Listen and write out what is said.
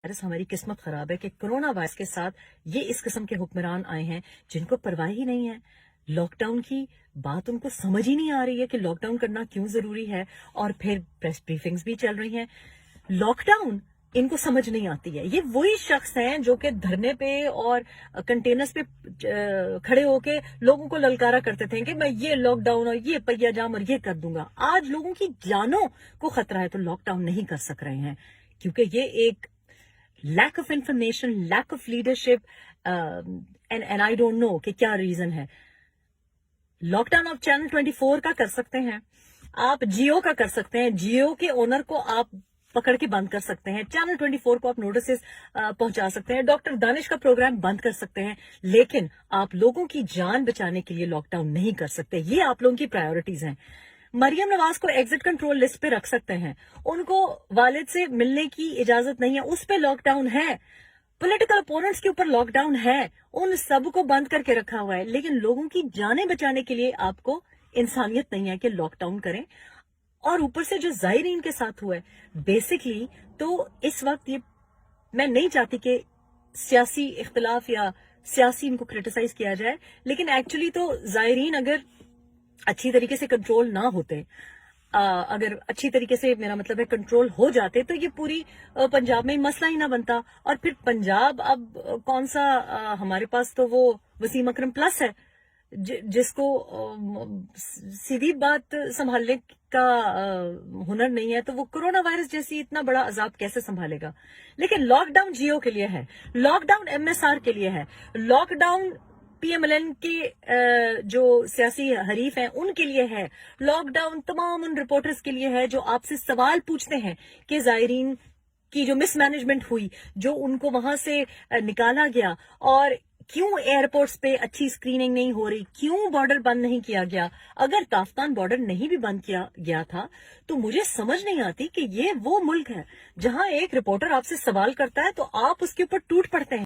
Virus हमारी किस्मत खराब है कि कोरोना वायरस के साथ ये इस किस्म के हुक्मरान आए हैं जिनको परवाह ही नहीं है। लॉकडाउन की बात उनको समझ ही नहीं आ रही है कि लॉकडाउन करना क्यों जरूरी है, और फिर प्रेस ब्रीफिंग्स भी चल रही हैं। लॉकडाउन इनको समझ नहीं आती है। ये वही शख्स हैं जो कि धरने पे और कंटेनर्स पे खड़े होके लोगों को ललकारा करते थे कि मैं ये लॉकडाउन और ये पहिया जाम और ये कर दूंगा। आज लोगों की जानों को खतरा है तो लॉकडाउन नहीं कर सक रहे हैं, क्योंकि ये एक lack of information, lack of leadership, and I don't know कि क्या रीजन है। लॉकडाउन आप चैनल 24 का कर सकते हैं, आप जियो का कर सकते हैं, जियो के ओनर को आप पकड़ के बंद कर सकते हैं, चैनल 24 को आप नोटिस पहुंचा सकते हैं, डॉक्टर दानिश का प्रोग्राम बंद कर सकते हैं, लेकिन आप लोगों की जान बचाने के लिए लॉकडाउन नहीं कर सकते। ये आप लोगों की प्रायोरिटीज हैं। मरियम नवाज को एग्जिट कंट्रोल लिस्ट पे रख सकते हैं, उनको वालिद से मिलने की इजाजत नहीं है, उस पे लॉकडाउन है। पॉलिटिकल अपोनेंट्स के ऊपर लॉकडाउन है, उन सब को बंद करके रखा हुआ है, लेकिन लोगों की जानें बचाने के लिए आपको इंसानियत नहीं है कि लॉकडाउन करें। और ऊपर से जो जायरीन के साथ हुआ है बेसिकली, तो इस वक्त ये मैं नहीं चाहती कि सियासी इख्तिलाफ या सियासी इनको क्रिटिसाइज किया जाए, लेकिन एक्चुअली तो जायरीन अगर अच्छी तरीके से कंट्रोल ना होते, अगर अच्छी तरीके से मेरा मतलब है कंट्रोल हो जाते, तो ये पूरी पंजाब में मसला ही ना बनता। और फिर पंजाब अब कौन सा, हमारे पास तो वो वसीम अकरम प्लस है जिसको सीधी बात संभालने का हुनर नहीं है, तो वो कोरोना वायरस जैसी इतना बड़ा अजाब कैसे संभालेगा। लेकिन लॉकडाउन जियो के लिए है, लॉकडाउन एमएसआर के लिए है, लॉकडाउन पीएमएलएन के जो सियासी हरीफ हैं उनके लिए है, लॉकडाउन तमाम उन रिपोर्टर्स के लिए है जो आपसे सवाल पूछते हैं कि जायरीन की जो मिसमैनेजमेंट हुई, जो उनको वहां से निकाला गया, और क्यों एयरपोर्ट्स पे अच्छी स्क्रीनिंग नहीं हो रही, क्यों बॉर्डर बंद नहीं किया गया। अगर ताफ्तान बॉर्डर नहीं भी बंद किया गया था तो मुझे समझ नहीं आती कि ये वो मुल्क है जहां एक रिपोर्टर आपसे सवाल करता है तो आप उसके ऊपर टूट पड़ते हैं।